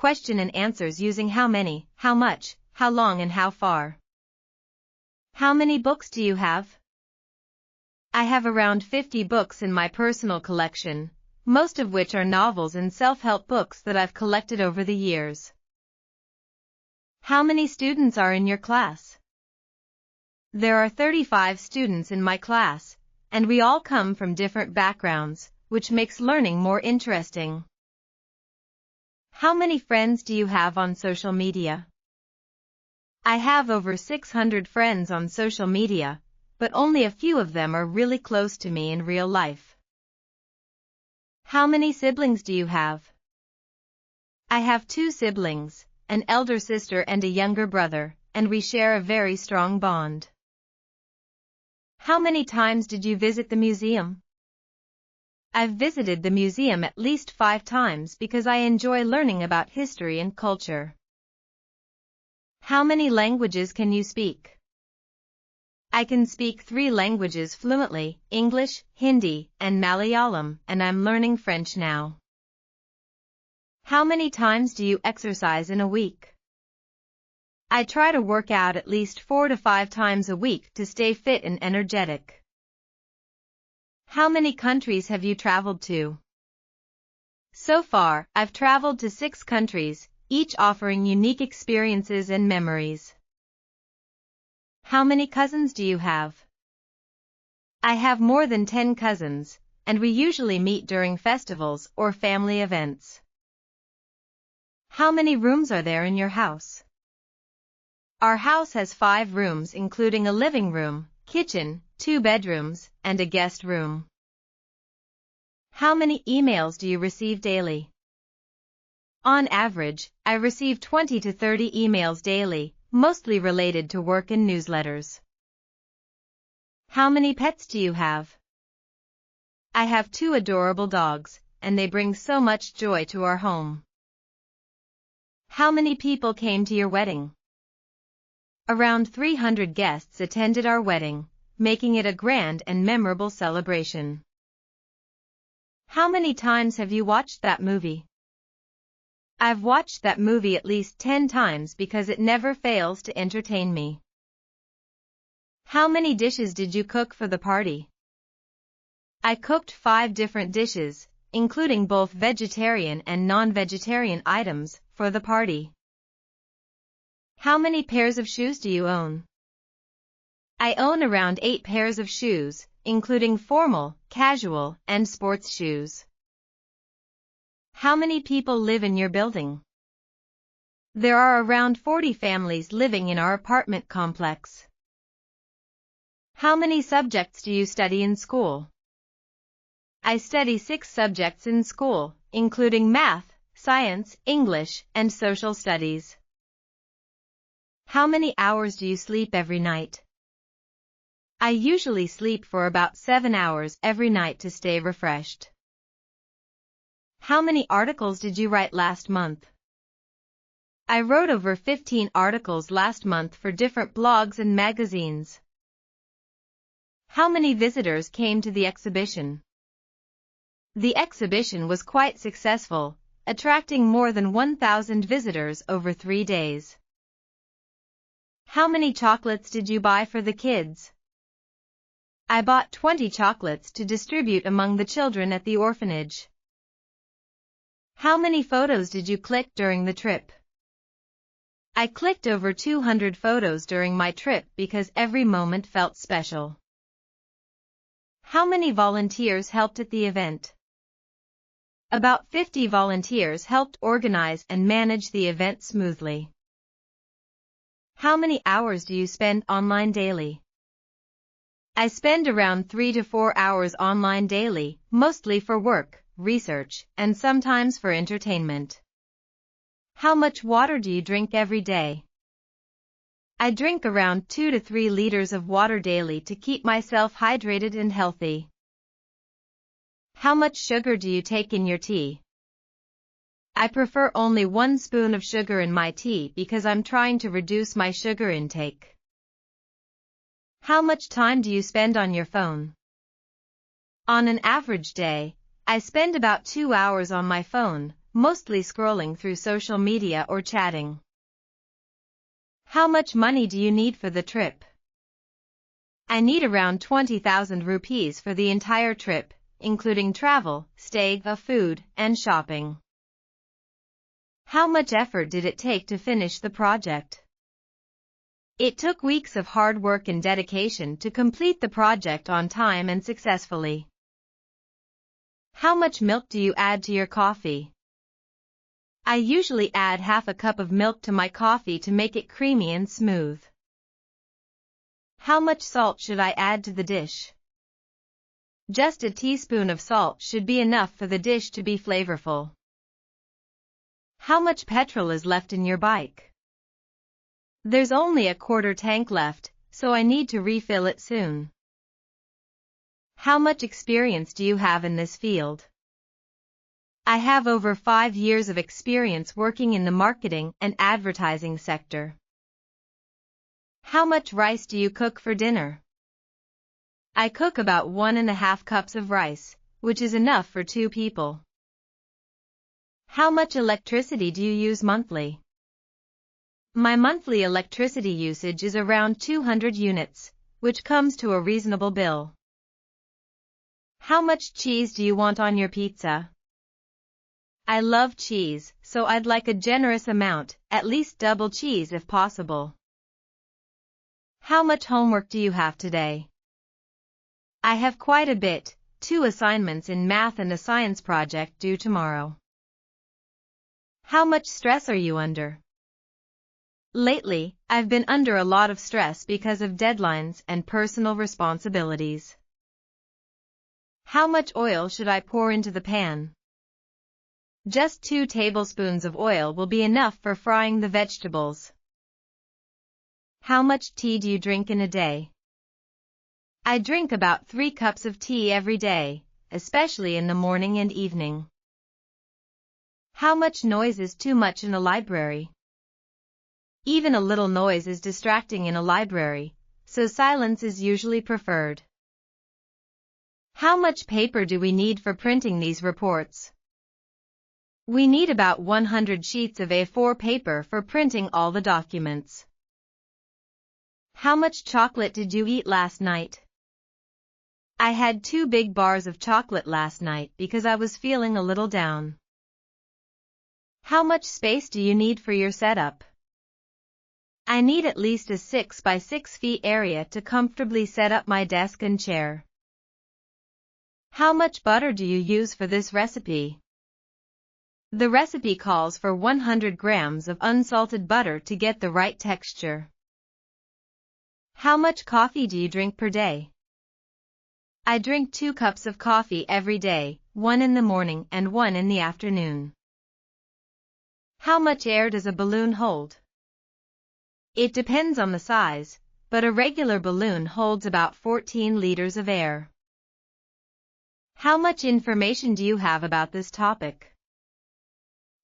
question and answers using how many, how much, how long and how far. How many books do you have? I have around 50 books in my personal collection, most of which are novels and self-help books that I've collected over the years. How many students are in your class? There are 35 students in my class, and we all come from different backgrounds, which makes learning more interesting. How many friends do you have on social media? I have over 600 friends on social media, but only a few of them are really close to me in real life. How many siblings do you have? I have 2 siblings, an elder sister and a younger brother, and we share a very strong bond. How many times did you visit the museum? I've visited the museum at least 5 times because I enjoy learning about history and culture. How many languages can you speak? I can speak 3 languages fluently, English, Hindi, and Malayalam, and I'm learning French now. How many times do you exercise in a week? I try to work out at least 4 to 5 times a week to stay fit and energetic. How many countries have you traveled to? So far, I've traveled to 6 countries, each offering unique experiences and memories. How many cousins do you have? I have more than 10 cousins, and we usually meet during festivals or family events. How many rooms are there in your house? Our house has 5 rooms including a living room, kitchen, 2 bedrooms, and a guest room. How many emails do you receive daily? On average, I receive 20 to 30 emails daily, mostly related to work and newsletters. How many pets do you have? I have 2 adorable dogs, and they bring so much joy to our home. How many people came to your wedding? Around 300 guests attended our wedding, making it a grand and memorable celebration. How many times have you watched that movie? I've watched that movie at least 10 times because it never fails to entertain me. How many dishes did you cook for the party? I cooked 5 different dishes, including both vegetarian and non-vegetarian items, for the party. How many pairs of shoes do you own? I own around 8 pairs of shoes, including formal, casual, and sports shoes. How many people live in your building? There are around 40 families living in our apartment complex. How many subjects do you study in school? I study 6 subjects in school, including math, science, English, and social studies. How many hours do you sleep every night? I usually sleep for about 7 hours every night to stay refreshed. How many articles did you write last month? I wrote over 15 articles last month for different blogs and magazines. How many visitors came to the exhibition? The exhibition was quite successful, attracting more than 1,000 visitors over 3 days. How many chocolates did you buy for the kids? I bought 20 chocolates to distribute among the children at the orphanage. How many photos did you click during the trip? I clicked over 200 photos during my trip because every moment felt special. How many volunteers helped at the event? About 50 volunteers helped organize and manage the event smoothly. How many hours do you spend online daily? I spend around 3 to 4 hours online daily, mostly for work, research, and sometimes for entertainment. How much water do you drink every day? I drink around 2 to 3 liters of water daily to keep myself hydrated and healthy. How much sugar do you take in your tea? I prefer only 1 spoon of sugar in my tea because I'm trying to reduce my sugar intake. How much time do you spend on your phone? On an average day, I spend about 2 hours on my phone, mostly scrolling through social media or chatting. How much money do you need for the trip? I need around 20,000 rupees for the entire trip, including travel, stay, food, and shopping. How much effort did it take to finish the project? It took weeks of hard work and dedication to complete the project on time and successfully. How much milk do you add to your coffee? I usually add half a cup of milk to my coffee to make it creamy and smooth. How much salt should I add to the dish? Just a teaspoon of salt should be enough for the dish to be flavorful. How much petrol is left in your bike? There's only a quarter tank left, so I need to refill it soon. How much experience do you have in this field? I have over 5 years of experience working in the marketing and advertising sector. How much rice do you cook for dinner? I cook about 1.5 cups of rice, which is enough for 2 people. How much electricity do you use monthly? My monthly electricity usage is around 200 units, which comes to a reasonable bill. How much cheese do you want on your pizza? I love cheese, so I'd like a generous amount, at least double cheese if possible. How much homework do you have today? I have quite a bit, 2 assignments in math and a science project due tomorrow. How much stress are you under? Lately, I've been under a lot of stress because of deadlines and personal responsibilities. How much oil should I pour into the pan? Just 2 tablespoons of oil will be enough for frying the vegetables. How much tea do you drink in a day? I drink about 3 cups of tea every day, especially in the morning and evening. How much noise is too much in a library? Even a little noise is distracting in a library, so silence is usually preferred. How much paper do we need for printing these reports? We need about 100 sheets of A4 paper for printing all the documents. How much chocolate did you eat last night? I had 2 big bars of chocolate last night because I was feeling a little down. How much space do you need for your setup? I need at least a 6 by 6 feet area to comfortably set up my desk and chair. How much butter do you use for this recipe? The recipe calls for 100 grams of unsalted butter to get the right texture. How much coffee do you drink per day? I drink 2 cups of coffee every day, 1 in the morning and 1 in the afternoon. How much air does a balloon hold? It depends on the size, but a regular balloon holds about 14 liters of air. How much information do you have about this topic?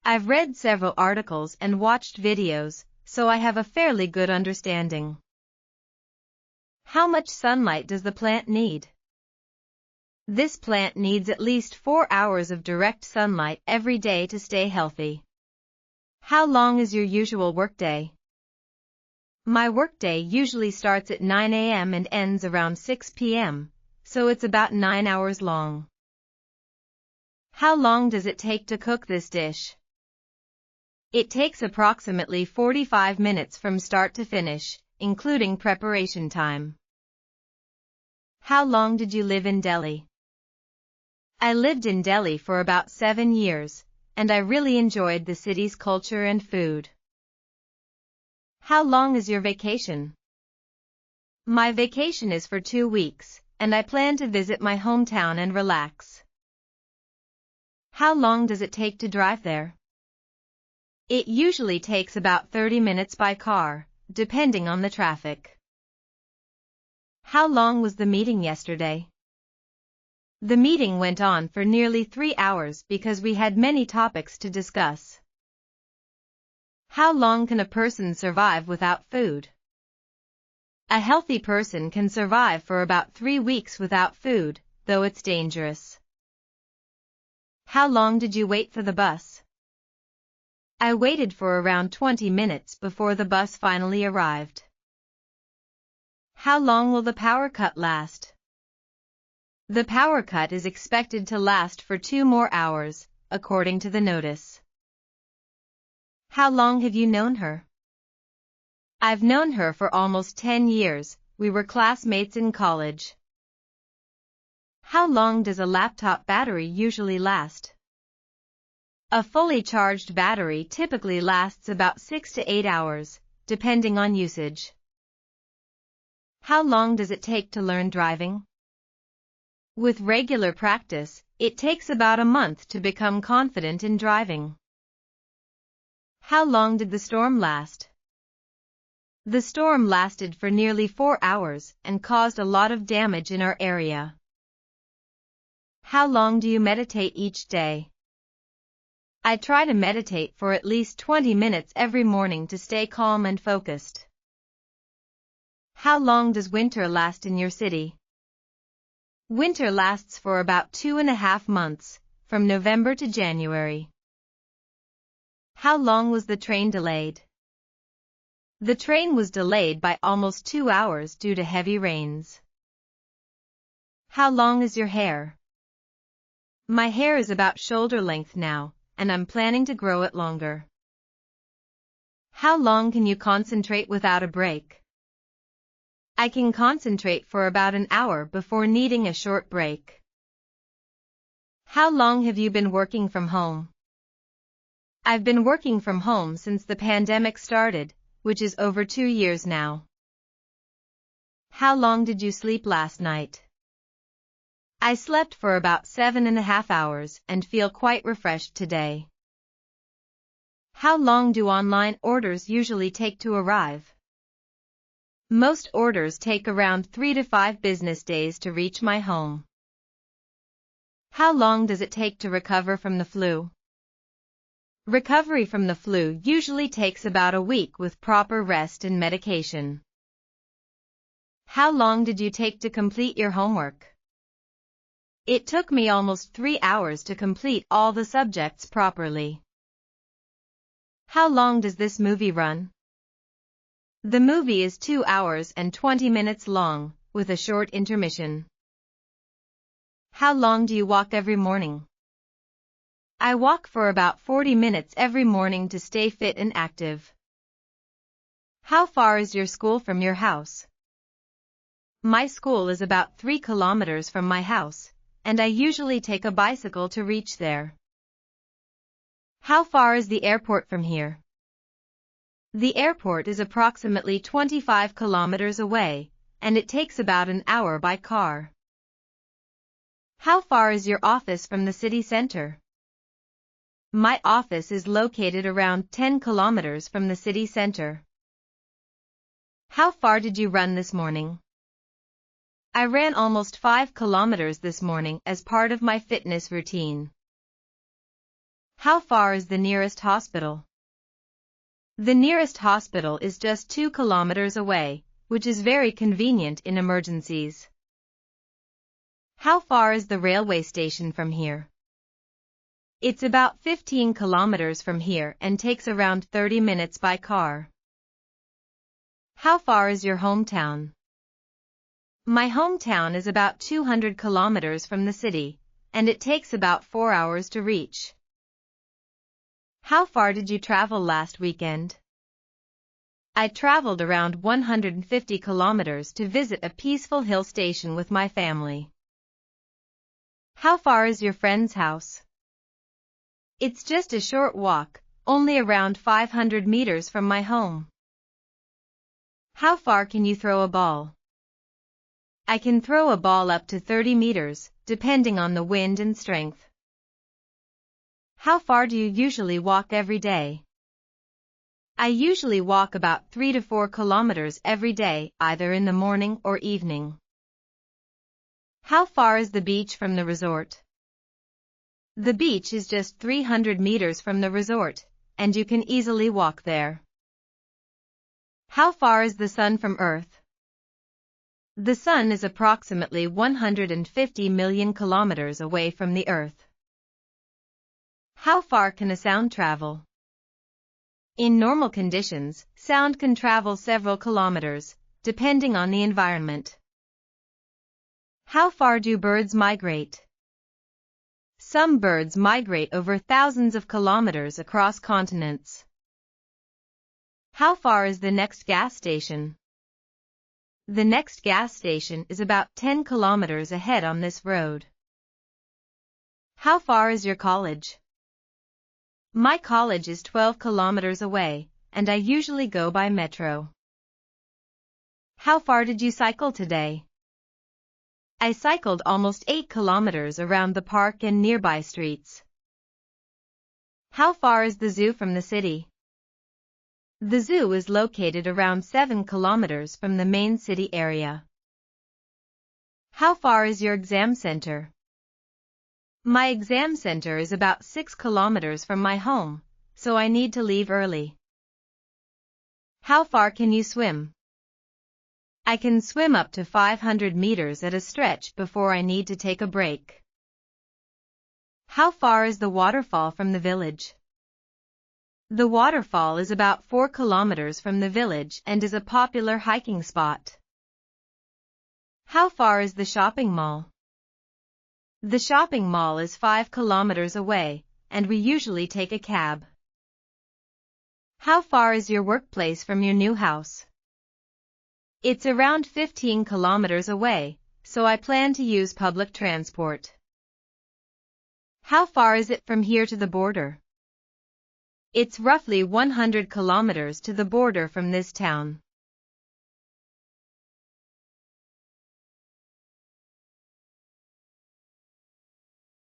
I've read several articles and watched videos, so I have a fairly good understanding. How much sunlight does the plant need? This plant needs at least 4 hours of direct sunlight every day to stay healthy. How long is your usual workday? My workday usually starts at 9 a.m. and ends around 6 p.m., so it's about 9 hours long. How long does it take to cook this dish? It takes approximately 45 minutes from start to finish, including preparation time. How long did you live in Delhi? I lived in Delhi for about 7 years, and I really enjoyed the city's culture and food. How long is your vacation? My vacation is for 2 weeks, and I plan to visit my hometown and relax. How long does it take to drive there? It usually takes about 30 minutes by car, depending on the traffic. How long was the meeting yesterday? The meeting went on for nearly 3 hours because we had many topics to discuss. How long can a person survive without food? A healthy person can survive for about 3 weeks without food, though it's dangerous. How long did you wait for the bus? I waited for around 20 minutes before the bus finally arrived. How long will the power cut last? The power cut is expected to last for 2 more hours, according to the notice. How long have you known her? I've known her for almost 10 years, we were classmates in college. How long does a laptop battery usually last? A fully charged battery typically lasts about 6 to 8 hours, depending on usage. How long does it take to learn driving? With regular practice, it takes about a month to become confident in driving. How long did the storm last? The storm lasted for nearly 4 hours and caused a lot of damage in our area. How long do you meditate each day? I try to meditate for at least 20 minutes every morning to stay calm and focused. How long does winter last in your city? Winter lasts for about 2.5 months, from November to January. How long was the train delayed? The train was delayed by almost 2 hours due to heavy rains. How long is your hair? My hair is about shoulder length now, and I'm planning to grow it longer. How long can you concentrate without a break? I can concentrate for about an hour before needing a short break. How long have you been working from home? I've been working from home since the pandemic started, which is over 2 years now. How long did you sleep last night? I slept for about 7.5 hours and feel quite refreshed today. How long do online orders usually take to arrive? Most orders take around 3 to 5 business days to reach my home. How long does it take to recover from the flu? Recovery from the flu usually takes about a week with proper rest and medication. How long did you take to complete your homework? It took me almost 3 hours to complete all the subjects properly. How long does this movie run? The movie is 2 hours and 20 minutes long, with a short intermission. How long do you walk every morning? I walk for about 40 minutes every morning to stay fit and active. How far is your school from your house? My school is about 3 kilometers from my house, and I usually take a bicycle to reach there. How far is the airport from here? The airport is approximately 25 kilometers away, and it takes about an hour by car. How far is your office from the city center? My office is located around 10 kilometers from the city center. How far did you run this morning? I ran almost 5 kilometers this morning as part of my fitness routine. How far is the nearest hospital? The nearest hospital is just 2 kilometers away, which is very convenient in emergencies. How far is the railway station from here? It's about 15 kilometers from here and takes around 30 minutes by car. How far is your hometown? My hometown is about 200 kilometers from the city, and it takes about 4 hours to reach. How far did you travel last weekend? I traveled around 150 kilometers to visit a peaceful hill station with my family. How far is your friend's house? It's just a short walk, only around 500 meters from my home. How far can you throw a ball? I can throw a ball up to 30 meters, depending on the wind and strength. How far do you usually walk every day? I usually walk about 3 to 4 kilometers every day, either in the morning or evening. How far is the beach from the resort? The beach is just 300 meters from the resort, and you can easily walk there. How far is the sun from Earth? The sun is approximately 150 million kilometers away from the Earth. How far can a sound travel? In normal conditions, sound can travel several kilometers, depending on the environment. How far do birds migrate? Some birds migrate over thousands of kilometers across continents. How far is the next gas station? The next gas station is about 10 kilometers ahead on this road. How far is your college? My college is 12 kilometers away, and I usually go by metro. How far did you cycle today? I cycled almost 8 kilometers around the park and nearby streets. How far is the zoo from the city? The zoo is located around 7 kilometers from the main city area. How far is your exam center? My exam center is about 6 kilometers from my home, so I need to leave early. How far can you swim? I can swim up to 500 meters at a stretch before I need to take a break. How far is the waterfall from the village? The waterfall is about 4 kilometers from the village and is a popular hiking spot. How far is the shopping mall? The shopping mall is 5 kilometers away, and we usually take a cab. How far is your workplace from your new house? It's around 15 kilometers away, so I plan to use public transport. How far is it from here to the border? It's roughly 100 kilometers to the border from this town.